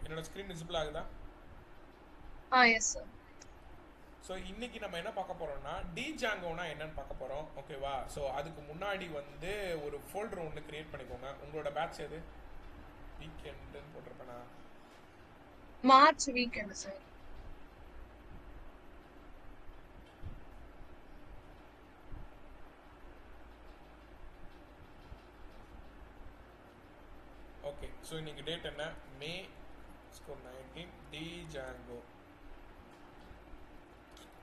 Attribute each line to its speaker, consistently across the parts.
Speaker 1: என்னோட screen visible ஆகுதா?
Speaker 2: S sir.
Speaker 1: So இன்னைக்கு நம்ம என்ன பார்க்க போறோம்னா டிஜாங்கோனா என்னன்னு பார்க்க போறோம். ஓகேவா? ஸோ அதுக்கு முன்னாடி வந்து ஒரு ஃபோல்டர் ஒன்று கிரியேட் பண்ணிக்கோங்க. உங்களோட பேட்ச் எது? வீக்கெண்டுன்னு போட்டிருப்பேனா?
Speaker 2: March weekend sir.
Speaker 1: Okay. So இன்னைக்கு டேட் என்ன? May 19 Django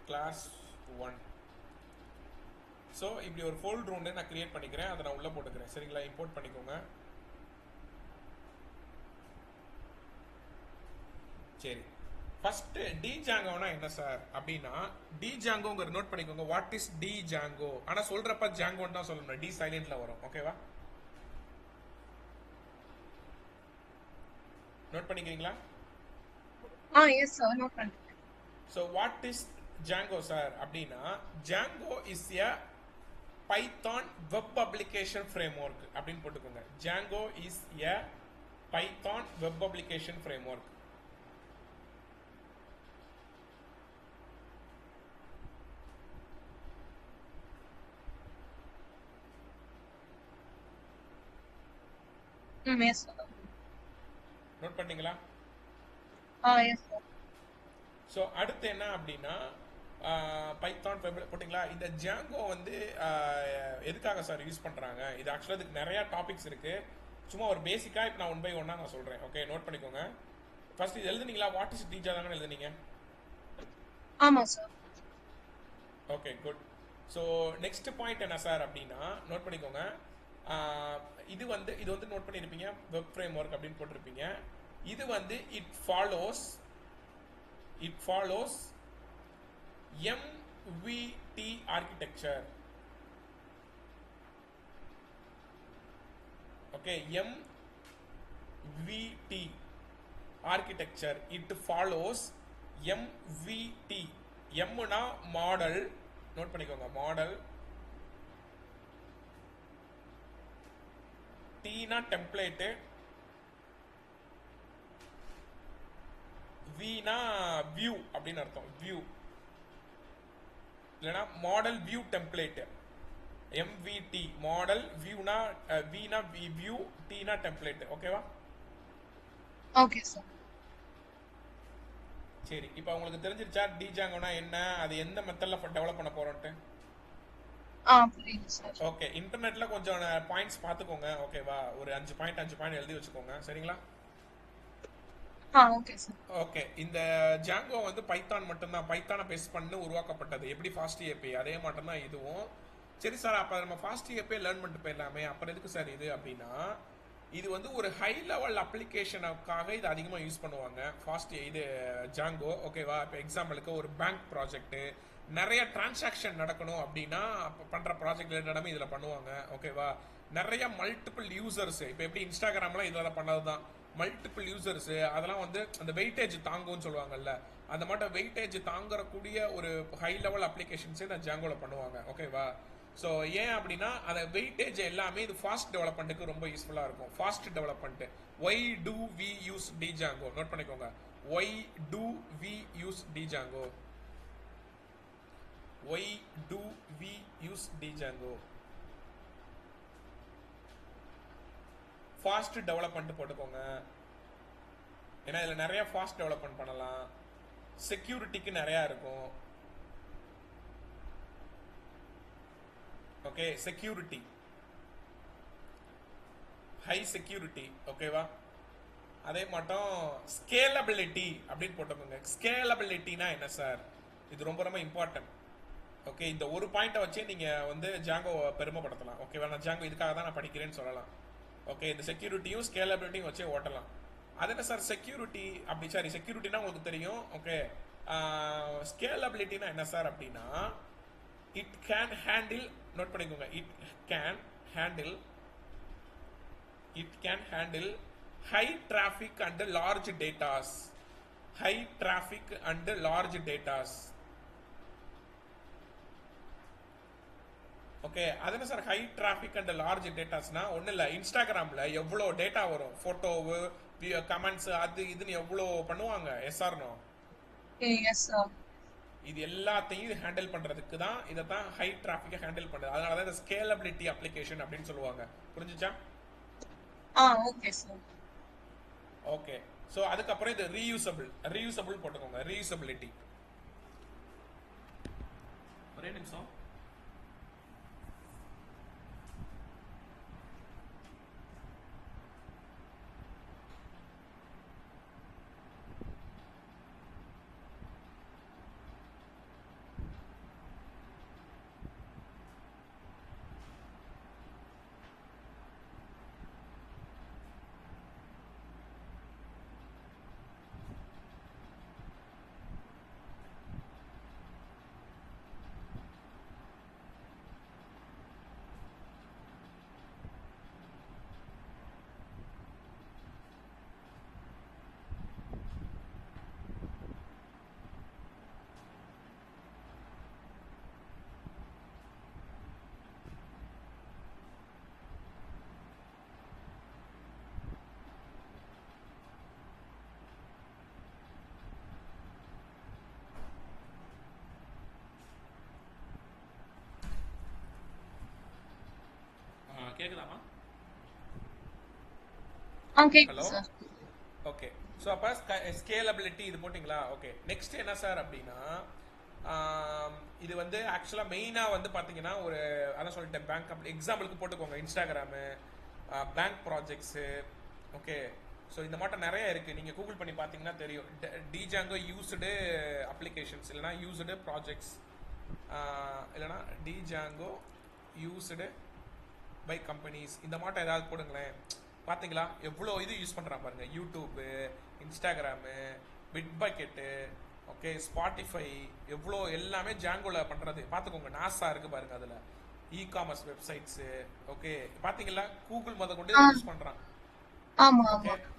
Speaker 1: class 1. ஸோ இப்படி ஒரு ஃபோல்டர் ஒன்று நான் கிரியேட் பண்ணிக்கிறேன். அதை நான் உள்ளே போட்டுக்கிறேன். சரிங்களா? இம்போர்ட் பண்ணிக்கோங்க. சரி, ஃபர்ஸ்ட் டிஜாங்கோனா என்ன சார் அப்படின்னா, டிஜாங்கோங்கிற நோட் பண்ணிக்கோங்க. What is Django? ஆனா சொல்றப்ப ஜாங்கோன்னு தான் சொல்லணும். டி சைலண்ட்ல வரும். ஓகேவா? நோட் பண்ணிக்கிறீங்களா?
Speaker 2: எஸ் சார், நோட் பண்ணிட்டேன்.
Speaker 1: So what is Django sir அப்படின்னா, Django is a Python web application framework அப்படின்னு போட்டுக்கோங்க. Django is a Python web application framework.
Speaker 2: Yes sir.
Speaker 1: Note பண்ணீங்களா?
Speaker 2: Yes sir.
Speaker 1: ஸோ அடுத்து என்ன அப்படின்னா, பைத்தான் போட்டிங்களா? இந்த ஜாங்கோ வந்து எதுக்காக சார் யூஸ் பண்ணுறாங்க? இது ஆக்சுவலாக இதுக்கு நிறையா டாபிக்ஸ் இருக்குது. சும்மா ஒரு பேசிக்காக இப்போ நான் 1 by 1 நான் சொல்கிறேன். ஓகே, நோட் பண்ணிக்கோங்க. ஃபர்ஸ்ட் இது எழுதுனீங்களா? What is டிஜாங்கோன்னு எழுதுனீங்க?
Speaker 2: ஆமாம் sir.
Speaker 1: Okay, good. So next point என்ன சார் அப்படின்னா, நோட் பண்ணிக்கோங்க. இது வந்து நோட் பண்ணியிருப்பீங்க. வெப் ஃப்ரேம் ஒர்க் அப்படின்னு போட்டிருப்பீங்க. இது வந்து it follows MVT architecture. Okay, MVT architecture. It follows MVT. M னா மாடல், நோட் பண்ணிக்கோங்க. மாடல், T னா டெம்ப்ளேட், V னா வியூ அப்படின்னு அர்த்தம். வியூ இல்லைனா model view template. MVT model, வியூனா V னா வியூ, T னா டெம்ப்ளேட். ஓகேவா?
Speaker 2: Okay sir.
Speaker 1: சரி, இப்போ உங்களுக்கு தெரிஞ்சிருச்சா டிஜாங்கோனா என்ன, அது எந்த மெத்தட்ல டெவலப் பண்ண போறோம்ட்டு?
Speaker 2: புரியுது சார்.
Speaker 1: ஓகே, இன்டர்நெட்ல கொஞ்சம் பாயிண்ட்ஸ் பார்த்துக்கோங்க. ஓகேவா? ஒரு 5 பாயிண்ட் எழுதி வச்சுக்கோங்க. சரிங்களா?
Speaker 2: Okay sir.
Speaker 1: ஓகே, இந்த ஜாங்கோ வந்து பைத்தான் மட்டும்தான், பைத்தானை பேஸ் பண்ணி உருவாக்கப்பட்டது. எப்படி ஃபாஸ்ட் ஏபி அதே மட்டும் தான் இதுவும். சரி சார், அப்போ நம்ம ஃபாஸ்ட் ஏபியை லேர்ன் பண்ணிட்டு போயிடலாமே, அப்புறம் எதுக்கு சார் இது அப்படின்னா, இது வந்து ஒரு ஹை லெவல் அப்ளிகேஷனுக்காக இது அதிகமாக யூஸ் பண்ணுவாங்க. ஃபாஸ்ட் இது ஜாங்கோ. ஓகேவா? இப்போ எக்ஸாம்பிளுக்கு ஒரு பேங்க் ப்ராஜெக்ட், நிறைய டிரான்சாக்ஷன் நடக்கணும் அப்படின்னா பண்ணுற ப்ராஜெக்ட் ரிலேட்டடாமே இதில் பண்ணுவாங்க. ஓகேவா? நிறைய மல்டிபிள் யூசர்ஸ், இப்போ எப்படி இன்ஸ்டாகிராம்லாம் இதில் பண்ணது தான். மல்டிபிள் யூசர்ஸ் அதெல்லாம் வந்து அந்த வெயிட்டேஜ் தாங்கும்னு சொல்லுவாங்கல்ல, அந்த மட்டும் வெயிட்டேஜ் தாங்கக்கூடிய ஒரு ஹை லெவல் அப்ளிகேஷன்ஸே இந்த ஜாங்கோவில் பண்ணுவாங்க. ஓகேவா? ஸோ ஏன் அப்படின்னா அந்த வெயிட்டேஜ் எல்லாமே இது ஃபாஸ்ட் டெவலப்மெண்ட்டுக்கு ரொம்ப யூஸ்ஃபுல்லாக இருக்கும். Fast development. Why do we use Django? Note பண்ணிக்கோங்க. Why do we use Django? Why do we use Django? Fast development போட்டுக்கோங்க. ஏன்னா இதில் நிறைய ஃபாஸ்ட் டெவலப்மெண்ட் பண்ணலாம். செக்யூரிட்டிக்கு நிறையா இருக்கும். Okay, security, high security. ஓகேவா? அதே மட்டும் ஸ்கேலபிலிட்டி அப்படின்னு போட்டுக்கோங்க. ஸ்கேலபிலிட்டினா என்ன சார்? இது ரொம்ப ரொம்ப இம்பார்ட்டன்ட். ஓகே, இந்த ஒரு பாயிண்ட்டை வச்சே நீங்கள் வந்து ஜாங்கோ பெருமைப்படுத்தலாம். ஓகேவா? நான் ஜாங்கோ இதுக்காக தான் நான் படிக்கிறேன்னு சொல்லலாம். ஓகே, இந்த செக்யூரிட்டியும் ஸ்கேலபிலிட்டியும் வச்சே ஓட்டலாம். அது என்ன சார் செக்யூரிட்டி அப்படி? சாரி, செக்யூரிட்டினா உங்களுக்கு தெரியும். ஓகே, ஸ்கேலபிலிட்டினா என்ன சார் அப்படின்னா, இட் கேன் ஹேண்டில், நோட் பண்ணிக்கோங்க, it can handle high traffic and large datas. High traffic and large datas. Okay, அது என்ன sir high traffic and large டேட்டாஸ்னா? ஒன்றும் இல்லை, இன்ஸ்டாகிராமில் எவ்வளோ டேட்டா வரும், ஃபோட்டோவு கமெண்ட்ஸ் அது இதுன்னு எவ்வளோ பண்ணுவாங்க எஸ்ஆர்னோ.
Speaker 2: Yes sir.
Speaker 1: இது எல்லாத்தையும் இது ஹேண்டில் பண்றதுக்கு தான் இதை தான் ஹை டிராஃபிக்கை ஹேண்டில் பண்ணுது. அதனால தான் இந்த ஸ்கேலபிலிட்டி அப்ளிகேஷன் அப்படின்னு சொல்லுவாங்க. புரிஞ்சுச்சா?
Speaker 2: Okay sir.
Speaker 1: ஓகே. ஸோ அதுக்கப்புறம் இது ரீயூசபிள் போட்டுக்கோங்க. ரீயூசபிலிட்டி. ஒரே நிமிஷம். கேக்குதாமா?
Speaker 2: கேக்குது
Speaker 1: ஹலோ.
Speaker 2: சார்.
Speaker 1: ஓகே. ஸோ அப்போ ஸ்கேலபிலிட்டி இது போட்டிங்களா? ஓகே. நெக்ஸ்ட் என்ன சார் அப்படின்னா, இது வந்து ஆக்சுவலாக மெயினாக வந்து பார்த்தீங்கன்னா ஒரு அதான் சொல்லிட்டேன், பேங்க் எக்ஸாம்பிளுக்கு போட்டுக்கோங்க. Instagram, bank projects. Okay. So இந்த மாட்டம் நிறைய இருக்குது. நீங்கள் கூகுள் பண்ணி பார்த்தீங்கன்னா தெரியும். டிஜாங்கோ யூஸ்டு அப்ளிகேஷன்ஸ், இல்லைனா யூஸ்டு ப்ராஜெக்ட்ஸ், இல்லைனா டிஜாங்கோ யூஸ்டு பை கம்பெனிஸ், இந்த மாட்டம் ஏதாவது போடுங்களேன். பார்த்தீங்களா எவ்வளோ இது யூஸ் பண்ணுறான் பாருங்க. YouTube, Instagram, bit bucket, okay, Spotify, எவ்வளோ எல்லாமே ஜாங்கோவில் பண்ணுறது பார்த்துக்கோங்க. நாசா இருக்குது பாருங்க, அதில் காமர்ஸ் வெப்சைட்ஸு. ஓகே, பார்த்தீங்களா கூகுள் முத கொண்டு யூஸ் பண்ணுறான்.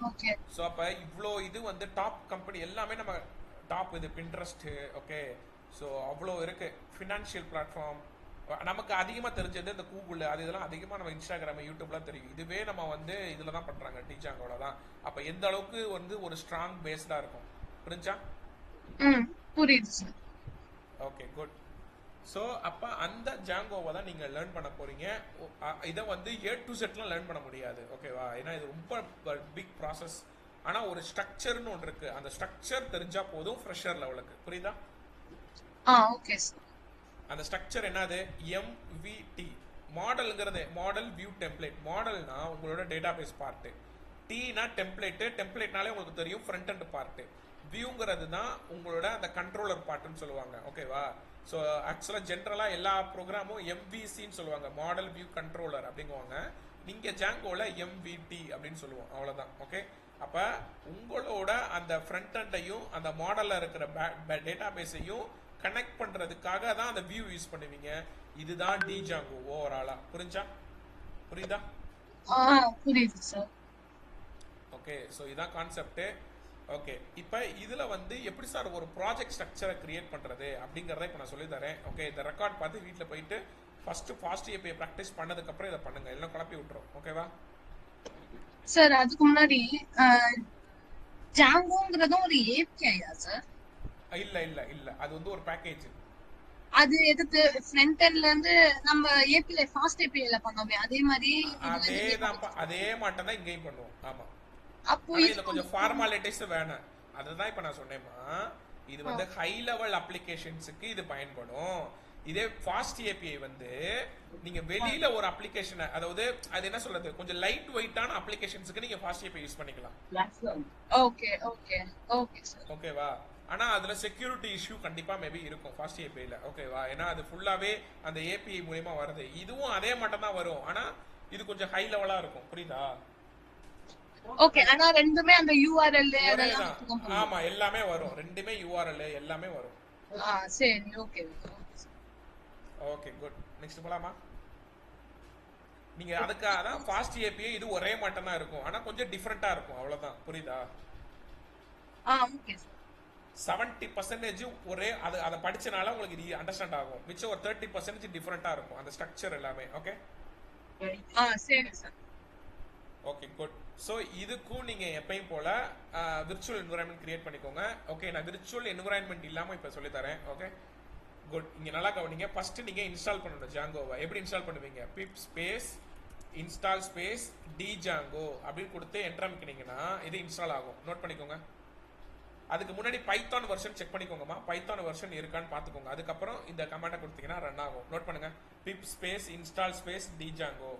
Speaker 1: ஓகே. ஸோ அப்போ இவ்வளோ இது வந்து டாப் கம்பெனி எல்லாமே நம்ம டாப் இது பின்ட்ரெஸ்ட்டு. ஓகே. ஸோ அவ்வளோ இருக்குது. ஃபினான்ஷியல் பிளாட்ஃபார்ம் நமக்கு அதிகமாக தெரிஞ்சது இந்த கூகுள், அது இதெல்லாம் அதிகமாக நம்ம இன்ஸ்டாகிராம், யூடியூப்லாம் தெரியும். இதுவே நம்ம வந்து இதில் தான் பண்ணுறாங்க, டிஜாங்கோட தான். அப்போ எந்த அளவுக்கு வந்து ஒரு ஸ்ட்ராங் பேஸ்டாக இருக்கும். புரிஞ்சா?
Speaker 2: புரியுது சார்.
Speaker 1: Okay, good. ஸோ அப்போ அந்த ஜாங்கோவை தான் நீங்கள் லேர்ன் பண்ண போகிறீங்க. இதை வந்து A to Zலாம் லேர்ன் பண்ண முடியாது. ஓகேவா? ஏன்னா இது ரொம்ப பிக் ப்ராசஸ். ஆனால் ஒரு ஸ்ட்ரக்சர்னு ஒன்று இருக்குது. அந்த ஸ்ட்ரக்சர் தெரிஞ்சால் போதும் ஃப்ரெஷர் லெவலுக்கு. புரியுதா?
Speaker 2: Okay sir.
Speaker 1: அந்த ஸ்ட்ரக்சர் என்னது? MVT. மாடல்ங்கிறது மாடல் வியூ டெம்ப்ளேட். மாடல்னா உங்களோட டேட்டாபேஸ் பார்ட்டு. டீனா டெம்ப்ளேட்டு. டெம்ப்ளேட்னாலே உங்களுக்கு தெரியும் ஃப்ரண்ட் அண்ட் பார்ட்டு. வியூங்கிறது தான் உங்களோட அந்த கண்ட்ரோலர் பார்ட்டுன்னு சொல்லுவாங்க. ஓகேவா? ஸோ ஆக்சுவலாக ஜென்ரலாக எல்லா ப்ரோக்ராமும் MVCன்னு சொல்லுவாங்க, மாடல் வியூ கண்ட்ரோலர் அப்படிங்குவாங்க. நீங்கள் ஜாங்கோவில் MVT அப்படின்னு சொல்லுவோம். அவ்வளோதான். ஓகே. அப்போ உங்களோட அந்த ஃப்ரண்ட் அண்டையும் அந்த மாடலில் இருக்கிற டேட்டாபேஸையும் கனெக்ட் பண்றதுக்காக தான் அந்த வியூ யூஸ் பண்ணுவீங்க. இதுதான் டிஜாங்கோ ஓவராலா. புரியுதா?
Speaker 2: புரியுது சார்.
Speaker 1: ஓகே. ஸோ இதான் கான்செப்ட். ஓகே. இப்போ இதுல வந்து எப்படி சார் ஒரு ப்ராஜெக்ட் ஸ்ட்ரக்சரை கிரியேட் பண்றது அப்படிங்கறத இப்போ நான் சொல்லி தரேன். ஓகே. இந்த ரெக்கார்ட் பார்த்து வீட்டில் போயிட்டு ஃபர்ஸ்ட் ஃபாஸ்ட் ஏபிஐ ப்ராக்டிஸ் பண்ணதுக்கு அப்புறம் இதை பண்ணுங்க, எல்லாம் குழப்பி விட்டுரும். ஓகேவா
Speaker 2: சார்? அதுக்கு முன்னாடி ஜாங்கோங்கிறதும் ஒரு ஏபிஐயா சார்?
Speaker 1: இல்ல இல்ல இல்ல, அது வந்து ஒரு பேக்கேஜ்.
Speaker 2: அது எதுக்கு ஃப்ரண்ட் எண்ட்ல இருந்து நம்ம ஏபிஐ ஃபாஸ்ட் ஏபிஐல பண்ணோமே அதே மாதிரி
Speaker 1: அதே மாட்டம் தான் இங்கேயும் பண்ணுவோம். ஆமா.
Speaker 2: அப்போ
Speaker 1: இதுல கொஞ்சம் ஃபார்மாலிட்டிஸ் வேணும். அதுதான் இப்ப நான் சொன்னேமா, இது வந்து ஹை லெவல் அப்ளிகேஷன்ஸ்க்கு இது பயன்படும். இதே ஃபாஸ்ட் ஏபிஐ வந்து நீங்க வெளியில ஒரு அப்ளிகேஷன், அதாவது அது என்ன சொல்றது, கொஞ்சம் லைட் வெயிட்டான அப்ளிகேஷன்ஸ்க்கு நீங்க ஃபாஸ்ட் ஏபிஐ யூஸ் பண்ணிக்கலாம்.
Speaker 2: Okay okay okay sir.
Speaker 1: ஓகேவா? ஆனா அதுல செக்யூரிட்டி இஷ்யூ கண்டிப்பா மேபி இருக்கும் ஃபாஸ்ட் ஏபிஐல. ஓகேவா? ஏன்னா அது ஃபுல்லாவே அந்த ஏபிஐ மூலமா வருது. இதுவும் அதே மட்டும் தான் வரும், ஆனா இது கொஞ்சம் ஹை லெவலா இருக்கும். புரியுதா?
Speaker 2: ஓகே. ஆனா ரெண்டுமே அந்த URL
Speaker 1: அதெல்லாம் ஆமா எல்லாமே வரும். ரெண்டுமே URL எல்லாமே வரும்.
Speaker 2: சரி. Okay
Speaker 1: okay, good. நெக்ஸ்ட் போலாமா? நீங்க அதுக்காக தான் ஃபாஸ்ட் ஏபிஐ இது ஒரே மட்டும் தான் இருக்கும், ஆனா கொஞ்சம் டிஃபரெண்டா இருக்கும். அவ்வளவுதான். புரியுதா?
Speaker 2: Okay sir.
Speaker 1: 70% ஒரே அதை படிச்சனால உங்களுக்கு இது அண்டர்ஸ்டாண்ட் ஆகும். மிச்சம் ஒரு 30% டிஃபரெண்டா இருக்கும் அந்த ஸ்ட்ரக்சர் எல்லாமே. ஓகே
Speaker 2: சரி சார்.
Speaker 1: Okay, good. ஸோ இதுக்கும் நீங்கள் எப்பயும் போல் விர்ச்சுவல் என்விரான்மெண்ட் கிரியேட் பண்ணிக்கோங்க. ஓகே, நான் விர்ச்சுவல் என்விரான்மெண்ட் இல்லாமல் இப்போ சொல்லித்தரேன். Okay, good. இங்கே நல்லா கவனிங்க. ஃபஸ்ட்டு நீங்கள் இன்ஸ்டால் பண்ணணும் ஜாங்கோவை. எப்படி இன்ஸ்டால் பண்ணுவீங்க? பிப் ஸ்பேஸ் இன்ஸ்டால் ஸ்பேஸ் டிஜாங்கோ அப்படின்னு கொடுத்து என்டர் அமைக்கினீங்கன்னா இது இன்ஸ்டால் ஆகும். நோட் பண்ணிக்கோங்க. அதுக்கு முன்னாடி பைத்தான் வெர்ஷன் செக் பண்ணிக்கோங்கம்மா. பைத்தான் வெர்ஷன் இருக்கான்னு பார்த்துக்கோங்க. அதுக்கப்புறம் இந்த கமாண்டை கொடுத்தீங்கன்னா ரன் ஆகும். நோட் பண்ணுங்க. Pip space install space Django.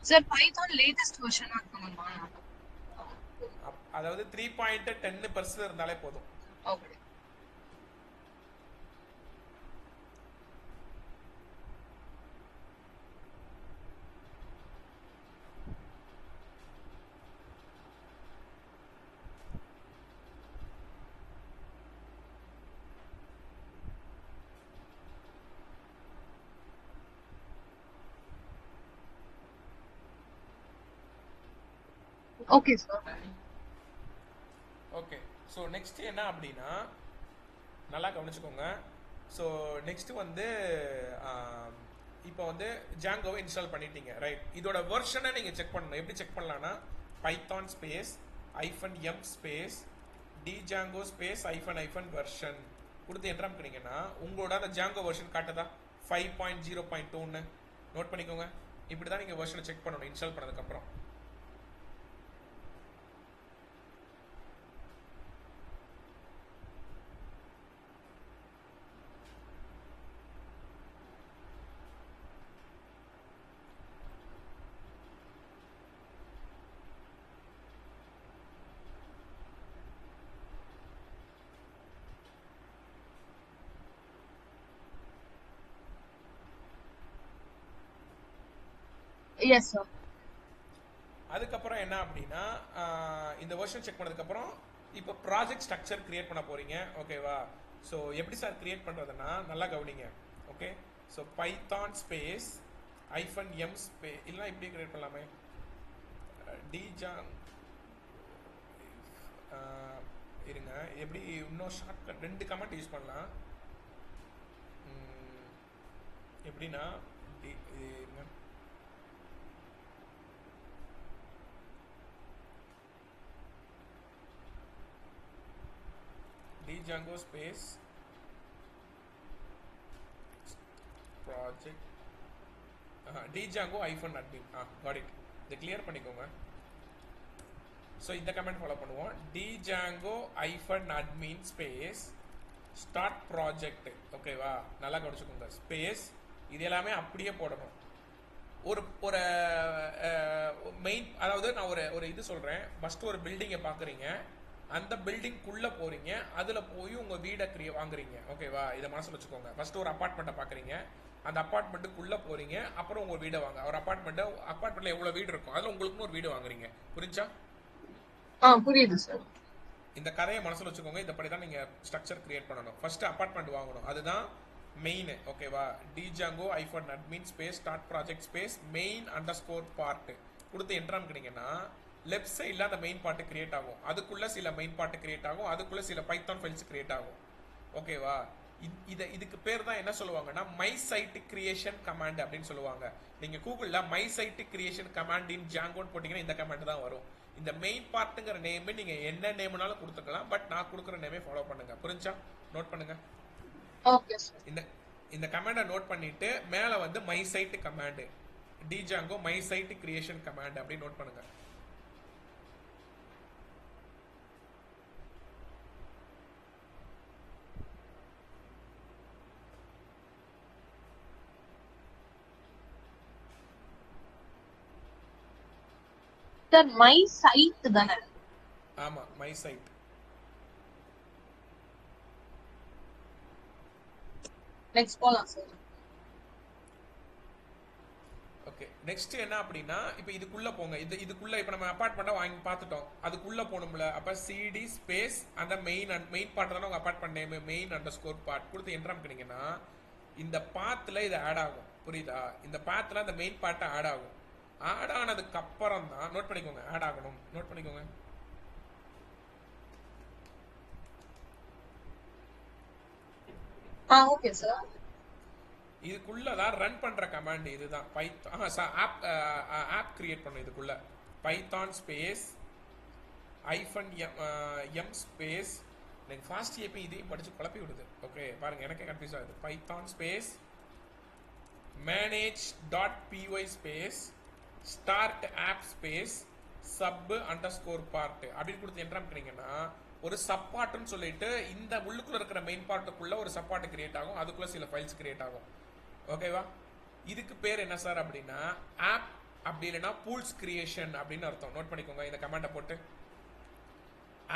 Speaker 2: Sir Python latest version இருக்கணுமா?
Speaker 1: அதாவது 3.10 பெருசுல இருந்தாலே போதும்.
Speaker 2: Okay. Okay sir.
Speaker 1: Okay, so next என்ன அப்படின்னா நல்லா கவனிச்சுக்கோங்க. ஸோ நெக்ஸ்ட் வந்து இப்போ வந்து ஜாங்கோவை இன்ஸ்டால் பண்ணிட்டீங்க, ரைட்? இதோட வெர்ஷனை நீங்கள் செக் பண்ணணும். எப்படி செக் பண்ணலாம்னா Python space -m space Django space -- version கொடுத்து என்டர் பண்ணிங்கன்னா உங்களோட அந்த ஜாங்கோ வெர்ஷன் காட்டுதா 5.0.2ன்னு. நோட் பண்ணிக்கோங்க. இப்படி தான் நீங்கள் வெர்ஷனை செக் பண்ணணும் இன்ஸ்டால் பண்ணதுக்கப்புறம்.
Speaker 2: Yes sir.
Speaker 1: அதுக்கப்புறம் என்ன அப்படின்னா இந்த வெர்ஷன் செக் பண்ணதுக்கப்புறம் இப்போ ப்ராஜெக்ட் ஸ்ட்ரக்சர் கிரியேட் பண்ண போறீங்க. ஓகேவா? ஸோ எப்படி சார் கிரியேட் பண்ணுறதுன்னா நல்லா கவனிங்க. Okay, so Python space -m space இல்லைனா இப்படி கிரியேட் பண்ணலாமே. டிஜாங் இருங்க, எப்படி இன்னும் ஷார்ட்கட் 2 கமெண்ட் யூஸ் பண்ணலாம். எப்படின்னா Django space project Django -admin. Got it. இதை கிளியர் பண்ணிக்கோங்க. ஸோ இந்த கமெண்ட் ஃபாலோ பண்ணுவோம். Django -admin space start project. ஓகேவா? நல்லா கவனிச்சுக்கோங்க. ஸ்பேஸ் இது எல்லாமே அப்படியே போடணும். ஒரு ஒரு மெயின், அதாவது நான் ஒரு இது சொல்கிறேன். ஃபஸ்ட்டு ஒரு பில்டிங்கை பார்க்குறீங்க, அந்த பில்டிங்குள்ளே போகிறீங்க, அதில் போய் உங்கள் வீடை வாங்குறீங்க. ஓகேவா? இதை மனசில் வச்சுக்கோங்க. ஃபஸ்ட்டு ஒரு அப்பார்ட்மெண்ட்டை பார்க்குறீங்க, அந்த அப்பார்ட்மெண்ட்டுக்குள்ளே போகிறீங்க, அப்புறம் உங்கள் வீடை வாங்க. ஒரு அப்பார்ட்மெண்ட்டில் எவ்வளோ வீடு இருக்கும், அதில் உங்களுக்குன்னு ஒரு வீடு வாங்குறீங்க. புரிஞ்சா?
Speaker 2: புரியுது சார்.
Speaker 1: இந்த கதையை மனசில் வச்சுக்கோங்க. இதைப்படி தான் நீங்கள் ஸ்ட்ரக்சர் கிரியேட் பண்ணணும். ஃபஸ்ட்டு அப்பார்ட்மெண்ட் வாங்கணும், அதுதான் மெயின். ஓகேவா? Django -admin space start project space main_part கொடுத்து என்டர் பண்ணிங்கன்னா லெஃப்ட் சைடில் அந்த மெயின் பார்ட்டு கிரியேட் ஆகும். அதுக்குள்ளே சில மெயின் பார்ட்டு கிரியேட் ஆகும். அதுக்குள்ளே சில பைத்தான் ஃபைல்ஸ் கிரியேட் ஆகும். ஓகேவா? இதுக்கு பேர் தான் என்ன சொல்லுவாங்கன்னா மை சைட் கிரியேஷன் கமாண்ட் அப்படின்னு சொல்லுவாங்க. நீங்கள் கூகுளில் மை சைட் கிரியேஷன் கமாண்ட் இன் ஜாங்கோன்னு போட்டிங்கன்னா இந்த கமாண்ட் தான் வரும். இந்த மெயின் பார்ட்டுங்கிற நேம் நீங்கள் என்ன நேம்னாலும் கொடுத்துக்கலாம். பட் நான் கொடுக்குற நேமே ஃபாலோ பண்ணுங்க. புரிஞ்சா? நோட் பண்ணுங்க.
Speaker 2: Okay sir.
Speaker 1: இந்த கமாண்டை நோட் பண்ணிட்டு மேலே வந்து my site command Django my site creation command அப்படின்னு நோட் பண்ணுங்க.
Speaker 2: சார் மை சைட் தானே?
Speaker 1: ஆமா, மை சைட்.
Speaker 2: நெக்ஸ்ட் போலாம் சார்.
Speaker 1: ஓகே, நெக்ஸ்ட் என்ன அப்படின்னா இப்போ இதுக்குள்ள போங்க. இதுக்குள்ள இப்போ நம்ம அபார்ட்மெண்ட்டை வாங்கி பார்த்துட்டோம், அதுக்குள்ள போகணும்ல. அப்போ சிடி ஸ்பேஸ் அந்த மெயின் பார்ட் தானே உங்கள் அபார்ட்மெண்ட் நேம் main_part கொடுத்து என்டர் பண்ணிங்கன்னா இந்த பாத்தில் இது ஆட் ஆகும். புரியுதா? இந்த பாத்தில் அந்த மெயின் பார்ட்டை ஆட் ஆகும். ஆட் ஆனதுக்கு அப்புறம் தான் நோட் பண்ணிக்கோங்க, ஆட் ஆகணும். நோட் பண்ணிக்கோங்க.
Speaker 2: Okay sir.
Speaker 1: இதுக்குள்ளதான் ரன் பண்ற கமாண்ட் இதுதான் ஆப் ஆப் கிரியேட் பண்ணும் இதுக்குள்ள Python space hyphen m space எனக்கு ஃபாஸ்ட் ஏபி இதையும் படிச்சு குழப்பி விடுது. ஓகே பாருங்க எனக்கே கன்ஃபியூஸ் ஆகுது. Python space manage dot py space start app space sub underscore part அப்படின்னு கொடுத்து என்ட்ரம் பண்ணீங்கன்னா ஒரு சப்பார்ட்னு சொல்லிட்டு இந்த உள்ளுக்குள்ள இருக்கிற மெயின் பார்ட்டுக்குள்ள ஒரு சப்பார்ட் கிரியேட் ஆகும். அதுக்குள்ள சில ஃபைல்ஸ் கிரியேட் ஆகும். ஓகேவா? இதுக்கு பேர் என்ன சார் அப்படின்னா ஆப், அப்படி இல்லைன்னா பூல்ஸ் கிரியேஷன் அப்படின்னு அர்த்தம். நோட் பண்ணிக்கோங்க இந்த கமெண்ட்டை போட்டு.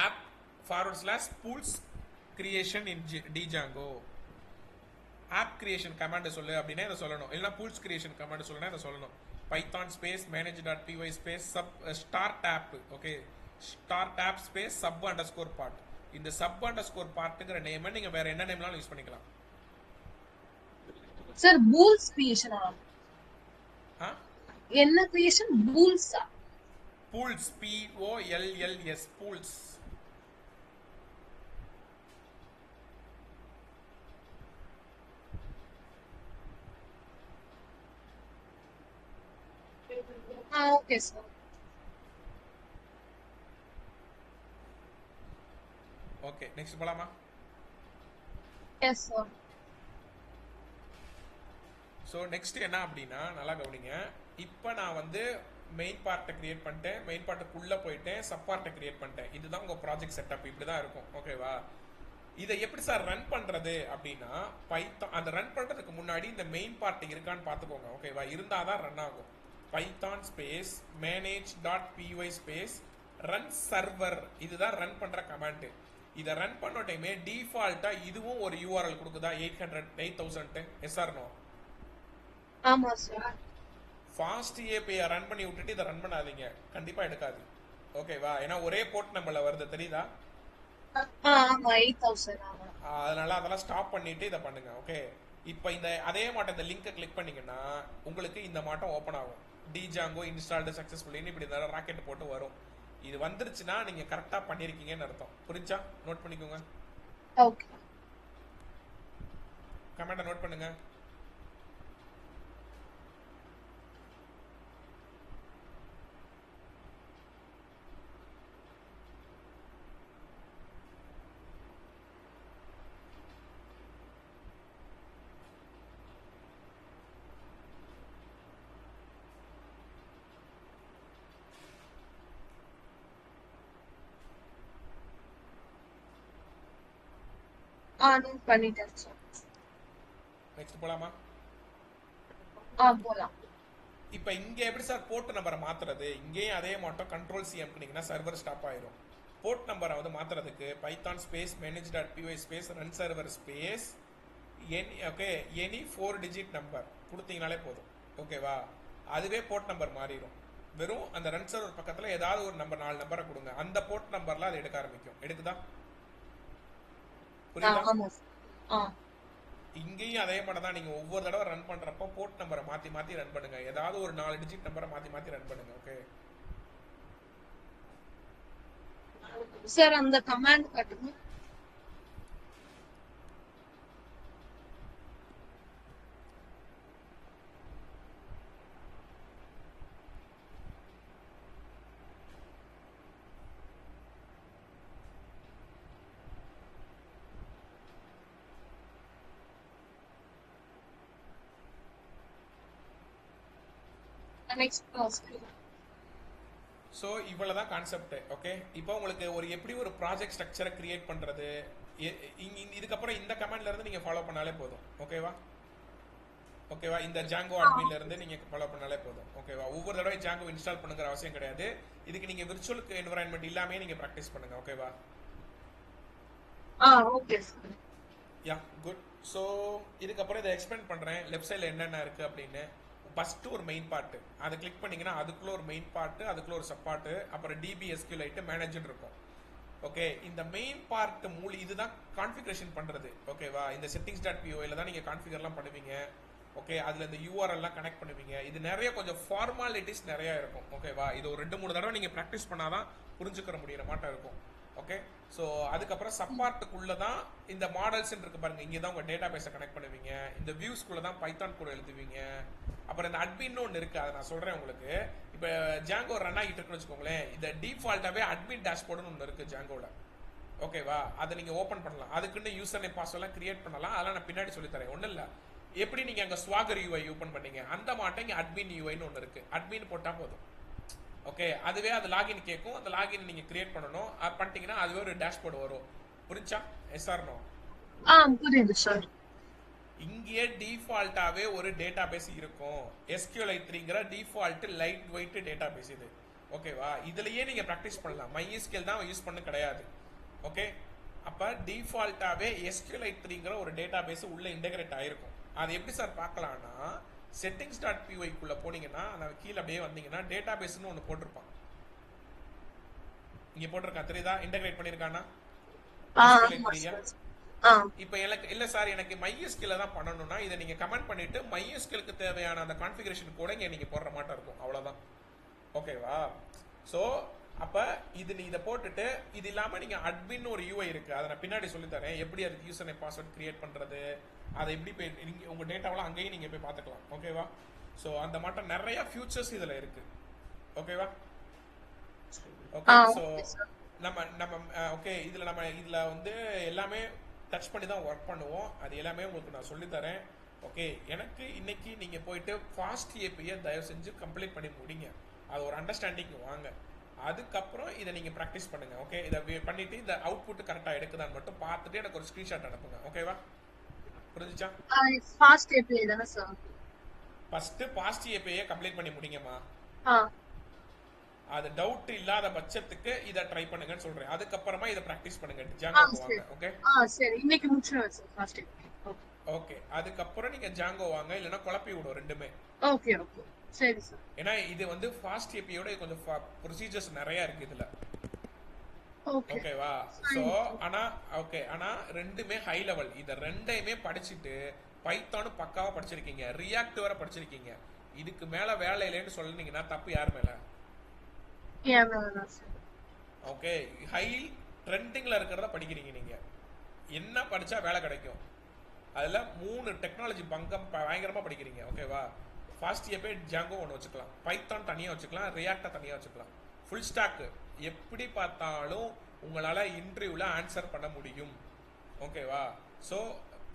Speaker 1: ஆப் / பூல்ஸ் creation in Django. App creation command சொல்லு அப்படின்னா இதை சொல்லணும். இல்லைன்னா பூல்ஸ் கிரியேஷன் கமாண்ட் சொல்லுன்னா இதை சொல்லணும். Python space manage dot py space sub start app. Okay, start app space sub underscore part. இந்த சப் அண்டர் ஸ்கோர் பார்ட்டுங்கிற நேமை நீங்க வேற என்ன நேம்னாலும் யூஸ் பண்ணிக்கலாம்.
Speaker 2: சார் பூல்ஸ் கிரியேஷனா? என்ன கிரியேஷன்? பூல்ஸா?
Speaker 1: Polls, POLLS, polls.
Speaker 2: Okay sir.
Speaker 1: Okay next போலாமா?
Speaker 2: Yes sir.
Speaker 1: ஸோ நெக்ஸ்ட் என்ன அப்படின்னா நல்லா கவனிங்க. இப்போ நான் வந்து மெயின் பார்ட்டை கிரியேட் பண்ணிட்டேன், மெயின் பார்ட்டுக்குள்ளே போயிட்டேன், சப் பார்ட்டை கிரியேட் பண்ணிட்டேன். இதுதான் உங்கள் ப்ராஜெக்ட் செட்டப். இப்படி தான் இருக்கும். ஓகேவா? இதை எப்படி சார் ரன் பண்ணுறது அப்படின்னா பைத்தான் அந்த ரன் பண்ணுறதுக்கு முன்னாடி இந்த மெயின் பார்ட் இருக்கான்னு பார்த்துக்கோங்க. ஓகேவா? இருந்தால் தான் ரன் ஆகும். Python space manage dot py space run server. இதுதான் ரன் பண்ணுற கமாண்டு. இதை ரன் பண்ண டைமே டிஃபால்ட்டாக இதுவும் ஒரு URL கொடுக்குதா 800 எஸ்ஆர்னோ?
Speaker 2: ஆமா சார்.
Speaker 1: ஃபாஸ்ட் ஏபிஐ ரன் பண்ணி விட்டுட்டு இதை ரன் பண்ணாதீங்க, கண்டிப்பா எடுக்காது. ஓகேவா? ஏன்னா ஒரே போர்ட் நம்பர்ல வருது, தெரியுதா?
Speaker 2: ஆமா 8000.
Speaker 1: அதனால அதெல்லாம் ஸ்டாப் பண்ணிட்டு இதை பண்ணுங்க. ஓகே, இப்போ இந்த அதே மாட்டம் இந்த லிங்கை கிளிக் பண்ணீங்கன்னா உங்களுக்கு இந்த மாட்டம் ஓப்பன் ஆகும். டிஜாங்கோ இன்ஸ்டால்டு சக்சஸ்ஃபுல்லின்னு இப்படி ராக்கெட் போட்டு வரும். இது வந்துருச்சுன்னா நீங்க கரெக்டா பண்ணிருக்கீங்கன்னு அர்த்தம். புரிஞ்சா? நோட் பண்ணிக்கோங்க.
Speaker 2: ஓகே,
Speaker 1: கமெண்ட்டை நோட் பண்ணுங்க.
Speaker 2: நோட் பண்ணிட்டேன் சார்.
Speaker 1: நெக்ஸ்ட் போலாமா?
Speaker 2: போலாம்.
Speaker 1: இப்போ இங்க எப்படி சார் போர்ட் நம்பரை மாத்துறது? இங்கேயும் அதே மாட்டம் கண்ட்ரோல் சி அமுக்குனீங்கன்னா சர்வர் ஸ்டாப் ஆயிரும். போர்ட் நம்பரை வந்து மாத்துறதுக்கு Python space manage dot py space run server space okay any 4 digit number கொடுத்தீங்கனாலே போதும். ஓகேவா? அதுவே போர்ட் நம்பர் மாறிடும். வெறும் அந்த ரன் சர்வர் பக்கத்துல ஏதாவது ஒரு நம்பர் 4 நம்பரை கொடுங்க. அந்த போர்ட் நம்பர்ல அது எடுக்க ஆரம்பிக்கும். எடுக்குதா? புரியுதா? இங்கேயும் அதே மாதிரி தான். நீங்க ஒவ்வொரு தடவை ரன் பண்றப்போ போர்ட் நம்பரை மாத்தி மாத்தி ரன் பண்ணுங்க. ஏதாவது ஒரு 4 டிஜிட் நம்பரை மாத்தி மாத்தி ரன் பண்ணுங்க. ஓகே
Speaker 2: சார், அந்த கமாண்ட் காட்டுங்க.
Speaker 1: ஸோ இவ்வளோதான் கான்செப்ட். ஓகே, இப்போ உங்களுக்கு ஒரு எப்படி ஒரு ப்ராஜெக்ட் ஸ்ட்ரக்சரை கிரியேட் பண்ணுறது, இதுக்கப்புறம் இந்த கமெண்ட்ல இருந்து நீங்கள் ஃபாலோ பண்ணாலே போதும். ஓகேவா? ஓகேவா? இந்த ஜாங்கோ அட்மின்ல இருந்து நீங்கள் ஃபாலோ பண்ணாலே போதும். ஓகேவா? ஒவ்வொரு தடவை ஜாங்கோ இன்ஸ்டால் பண்ணுங்கிற அவசியம் கிடையாது. இதுக்கு நீங்கள் விர்ச்சுவல் என்விரான்மெண்ட் இல்லாமே நீங்கள் ப்ராக்டிஸ் பண்ணுங்க. ஓகேவா?
Speaker 2: Okay
Speaker 1: yeah, good. ஸோ இதுக்கப்புறம் இதை எக்ஸ்பிளைன் பண்ணுறேன். லெஃப்ட் சைடில் என்னென்ன இருக்குது அப்படின்னு. ஃபஸ்ட்டு ஒரு மெயின் பார்ட்டு அதை கிளிக் பண்ணிங்கன்னா அதுக்குள்ளே ஒரு மெயின் பார்ட்டு, அதுக்குள்ளே ஒரு சப்பார்ட்டு, அப்புறம் டிபி எஸ்கியூலைட்டு மேனேஜர் இருக்கும். ஓகே, இந்த மெயின் பார்ட் இதுதான் கான்ஃபிகரேஷன் பண்ணுறது. ஓகேவா? இந்த செட்டிங்ஸ் டாட் பிஓயில் தான் நீங்கள் கான்ஃபிகர்லாம் பண்ணுவீங்க. ஓகே, அதில் இந்த URLலாம் கனெக்ட் பண்ணுவீங்க. இது நிறைய கொஞ்சம் ஃபார்மாலிட்டிஸ் நிறையா இருக்கும். ஓகேவா? இது ஒரு 2-3 தடவை நீங்கள் ப்ராக்டிஸ் பண்ணாதான் புரிஞ்சுக்கிற முடியிற மாட்டம் இருக்கும். ஓகே. ஸோ அதுக்கப்புறம் சப்பார்ட்டுக்குள்ள தான் இந்த மாடல்ஸ் இருக்கு பாருங்க, இங்கே தான் உங்க டேட்டா பேஸை கனெக்ட் பண்ணுவீங்க. இந்த வியூஸ்குள்ள தான் பைத்தான் கூட எழுதுவீங்க. அப்புறம் இந்த அட்மின் ஒன்று இருக்கு, அதை நான் சொல்றேன் உங்களுக்கு. இப்போ ஜாங்கோ ரன் ஆகிட்டு இருக்குன்னு வச்சுக்கோங்களேன், இந்த டிஃபால்ட்டாவே அட்மின் டேஷ்போர்டுன்னு ஒன்று இருக்கு ஜாங்கோல. ஓகேவா, அதை நீங்க ஓப்பன் பண்ணலாம். அதுக்குன்னு யூசர் நேம் பாஸ்வேர்ட்லாம் கிரியேட் பண்ணலாம். அதெல்லாம் நான் பின்னாடி சொல்லி தரேன். ஒன்றும் இல்லை, எப்படி நீங்க அங்க ஸ்வாகர் யூஐ ஓப்பன் பண்ணீங்க அந்த மாட்டம் இங்க அட்மின் யூஐன்னு ஒன்று இருக்கு. அட்மின் போட்டா போதும். ஓகே, அதுவே அது லாகின் கேட்கும். அந்த லாகின் நீங்க கிரியேட் பண்ணணும். அது பண்ணிட்டீங்கன்னா அதுவே ஒரு டேஷ்போர்டு வரும். புரிஞ்சா? Yes or no?
Speaker 2: புரியுது சார்.
Speaker 1: இங்கேயே டிஃபால்ட்டாவே ஒரு டேட்டா பேஸ் இருக்கும். SQLite3ங்கிற default light weight database இது. ஓகேவா, இதுலயே நீங்க ப்ராக்டிஸ் பண்ணலாம். MySQL தான் யூஸ் பண்ண கிடையாது. ஓகே, அப்ப டிஃபால்ட்டாவே SQLite3ங்கிற ஒரு டேட்டா பேஸ் உள்ள இன்டகிரேட் ஆயிருக்கும். அது எப்படி சார் பார்க்கலாம்னா, settings.py குள்ள போனீங்கன்னா நான் கீழே அப்படியே வந்தீங்கன்னா டேட்டா பேஸ்னு ஒன்று போட்டிருப்பான். இங்க போட்டிருக்கான், தெரியுதா? இன்டகிரேட் பண்ணிருக்கானா? இப்போ எனக்கு இல்ல சார், எனக்கு MySQL தான் பண்ணணும்னா இதை நீங்க கமெண்ட் பண்ணிட்டு MySQLக்கு தேவையான அந்த கான்ஃபிகரேஷன் கூட இங்க நீங்க போடுற மாட்டா இருக்கும். அவ்வளவுதான். ஓகேவா? சோ அப்ப இது நீ இதை போட்டுட்டு, இது இல்லாம நீங்க அட்மின் ஒரு யூஐ இருக்கு, அதை நான் பின்னாடி சொல்லி தரேன். எப்படி அதுக்கு யூசர் நேம் பாஸ்வேர்ட் கிரியேட் பண்றது, அதை எப்படி போய் நீங்க உங்க டேட்டாவெல்லாம் அங்கேயும் நீங்க போய் பார்த்துக்கலாம். ஓகேவா? ஸோ அந்த மாட்டம் நிறைய ஃபியூச்சர்ஸ் இதுல இருக்கு. ஓகேவா? ஓகே. ஸோ நம்ம நம்ம ஓகே, இதுல வந்து எல்லாமே டச் பண்ணி தான் ஒர்க் பண்ணுவோம். அது எல்லாமே உங்களுக்கு நான் சொல்லி தரேன். ஓகே, எனக்கு இன்னைக்கு நீங்க போயிட்டு ஃபாஸ்ட் ஏபியை தயவு செஞ்சு கம்ப்ளீட் பண்ணி முடிங்க. அது ஒரு அண்டர்ஸ்டாண்டிங் வாங்க. அதுக்கப்புறம் இதை நீங்க ப்ராக்டிஸ் பண்ணுங்க. ஓகே, இதை பண்ணிட்டு இந்த அவுட்புட் கரெக்டா எடுக்குதான்னு மட்டும் பார்த்துட்டு எனக்கு ஒரு ஸ்கிரீன்ஷாட் அனுப்புங்க. ஓகேவா? புரிஞ்சுச்சா?
Speaker 2: ஃபாஸ்ட் ஏபிஐ தானே sir?
Speaker 1: First fast API complete பண்ணி முடிங்கம்மா. அது டவுட் இல்லாத பட்சத்துக்கு இத ட்ரை பண்ணுங்கன்னு சொல்றேன். அதுக்கப்புறமா இத பிராக்டிஸ் பண்ணுங்க. ஜாங்கோ வாங்க. ஓகே
Speaker 2: சரி, இன்னைக்கு முடிச்சிடுவேன் சார் ஃபர்ஸ்ட்.
Speaker 1: ஓகே, அதுக்கப்புறம் நீங்க ஜாங்கோ வாங்க, இல்லனா குழப்பி விடும் ரெண்டுமே.
Speaker 2: ஓகே ஓகே சரி சார். ஏன்னா
Speaker 1: இது வந்து ஃபாஸ்ட் ஏபியோட கொஞ்சம் ப்ரொசீஜர்ஸ் நிறைய இருக்கு இதுல. ஓகேவா? சோ ஆனா ரெண்டுமே ஹை லெவல். இத ரெண்டையுமே படிச்சிட்டு பைத்தானும் பக்காவா படிச்சிருக்கீங்க, ரியாக்ட் வர படிச்சிருக்கீங்க. இதுக்கு மேல வேலை இல்லைன்னு சொல்லுனீங்கன்னா தப்பு யார் மேல? ஓகே, ஹை ட்ரெண்டிங்ல இருக்கிறத படிக்கிறீங்க நீங்க. என்ன படிச்சா வேலை கிடைக்கும்? அதுல 3 டெக்னாலஜி பயங்கரமா படிக்கிறீங்க. ஓகேவா? ஃபாஸ்ட் ஏபிஐ ஜாங்கோ ஒன்று வச்சுக்கலாம், பைத்தான் தனியா வச்சுக்கலாம், ரியாக்டை தனியா வச்சுக்கலாம். ஃபுல் ஸ்டாக் எப்படி பார்த்தாலும் உங்களால இன்டர்வியூல ஆன்சர் பண்ண முடியும். ஓகேவா? ஸோ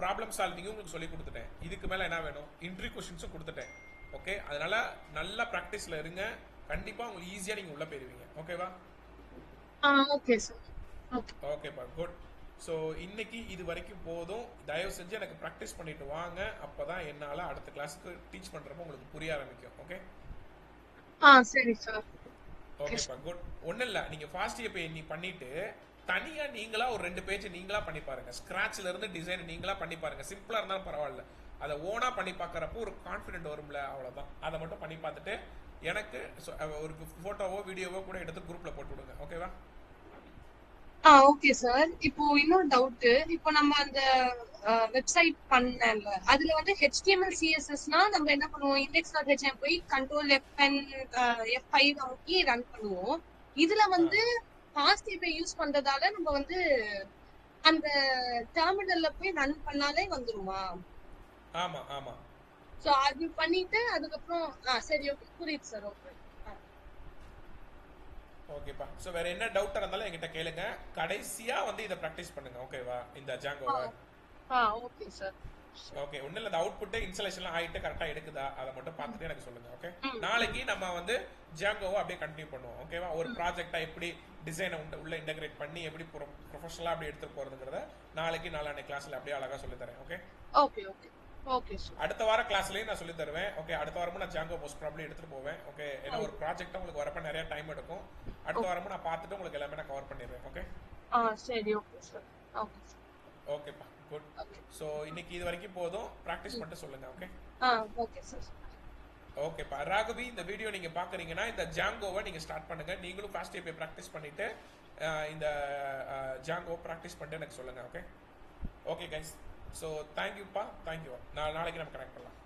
Speaker 1: ப்ராப்ளம் சால்விங்கும் உங்களுக்கு சொல்லி கொடுத்துட்டேன். இதுக்கு மேல என்ன வேணும்? இன்டர்வியூ கொஸ்டின்ஸும் கொடுத்துட்டேன். ஓகே, அதனால நல்ல ப்ராக்டிஸ்ல இருங்க. கண்டிப்பா உங்களுக்கு ஈஸியா நீங்க உள்ள போயிருவீங்க. ஓகேவா?
Speaker 2: Okay sir.
Speaker 1: ஓகேப்பா, குட். ஸோ இன்னைக்கு இது வரைக்கும் போதும். தயவு செஞ்சு எனக்கு ப்ராக்டிஸ் பண்ணிட்டு வாங்க. அப்பதான் என்னால அடுத்த கிளாஸுக்கு டீச் பண்றப்ப உங்களுக்கு புரிய ஆரம்பிக்கும். ஓகே?
Speaker 2: சரி சார்.
Speaker 1: ஓகேப்பா, குட். ஒன்றும் இல்லை, நீங்கள் ஃபாஸ்ட் ஏபிஐ நீ பண்ணிட்டு தனியாக நீங்களா ஒரு 2 பேஜ் நீங்களா பண்ணி பாருங்க. ஸ்க்ராட்ச்ல இருந்து டிசைன் நீங்களா பண்ணி பாருங்க. சிம்பிளா இருந்தாலும் பரவாயில்ல, அதை ஓனா பண்ணி பார்க்கறப்போ ஒரு கான்ஃபிடென்ட் வரும்ல, அவ்வளோதான். அதை மட்டும் பண்ணி பார்த்துட்டு எனக்கு ஒரு போட்டோவோ வீடியோவோ கூட எடுத்து குரூப்ல போட்டு விடுங்க. ஓகேவா?
Speaker 2: Okay sir. இப்போ இன்னொரு டவுட். இப்போ நம்ம அந்த வெப்சைட் பண்ணல, அதுல வந்து HTML CSSனா நம்ம என்ன பண்ணுவோம்? index.hm போய் control F5 அமுக்கி ரன் பண்ணுவோம். இதுல வந்து ஃபாஸ்ட் ஏபிஐ யூஸ் பண்றதால நம்ம வந்து அந்த டெர்மினல்ல போய் ரன் பண்ணாலே வந்துருமா?
Speaker 1: ஆமா ஆமா.
Speaker 2: சோ அது பண்ணிட்டு அதுக்கப்புறம் சரி ஓகே, புரியுது சார். ஓகே
Speaker 1: ஓகேப்பா. ஸோ வேற என்ன டவுட்டா இருந்தாலும் என்கிட்ட கேளுங்க. கடைசியா வந்து இதை ப்ராக்டிஸ் பண்ணுங்க. ஓகேவா? இந்த ஜாங்கோவை.
Speaker 2: Okay sir.
Speaker 1: ஓகே, ஒன்னும் இல்லை, அவுட்புட் இன்ஸ்டாலேஷன்லாம் ஆயிட்டு கரெக்டா எடுக்குதா அதை மட்டும் பார்த்துட்டு எனக்கு சொல்லுங்க. ஓகே, நாளைக்கு நம்ம வந்து ஜாங்கோவை அப்படியே கண்டினியூ பண்ணுவோம். ஓகேவா? ஒரு ப்ராஜெக்டா எப்படி டிசைனை உள்ள இன்டகிரேட் பண்ணி எப்படி ப்ரொஃபஷனலா அப்படி எடுத்துட்டு போறதுங்கிறத நாளைக்கு நாளான்னைக்கு கிளாஸ்ல அப்படியே அழகா சொல்லி தரேன். Okay
Speaker 2: okay okay okay sir.
Speaker 1: அடுத்த வார கிளாஸ்லயும் நான் சொல்லி தருவேன். ஓகே, அடுத்த வாரமும் நான் ஜாங்கோ மோஸ்ட் ப்ராபபிலி எடுத்துட்டு போவேன். ஓகே, ஏன்னா ஒரு ப்ராஜெக்ட் உங்களுக்கு வரப்ப நிறைய டைம் எடுக்கும். அடுத்த வாரமும் நான் பார்த்துட்டு உங்களுக்கு எல்லாமே நான் கவர் பண்ணிடுறேன். ஓகே
Speaker 2: சரி ஓகே சார். ஓகே
Speaker 1: ஓகேப்பா, குட். சோ இன்னைக்கு இது வரைக்கும் போதும். பிராக்டிஸ் பண்ணிட்டு சொல்லுங்க. Okay
Speaker 2: okay sir.
Speaker 1: ஓகேப்பா. ராகவி, இந்த வீடியோ நீங்க பாக்குறீங்கன்னா இந்த ஜாங்கோவை நீங்க ஸ்டார்ட் பண்ணுங்க. நீங்களும் ஃபாஸ்ட் ஏபிஐ பிராக்டிஸ் பண்ணிட்டு இந்த ஜாங்கோ பிராக்டிஸ் பண்ணிட்டு எனக்கு சொல்லுங்க. Okay okay guys. ஸோ தேங்க்யூப்பா, தேங்க்யூ. நாளைக்கு நம்ம கனெக்ட் பண்ணலாம்.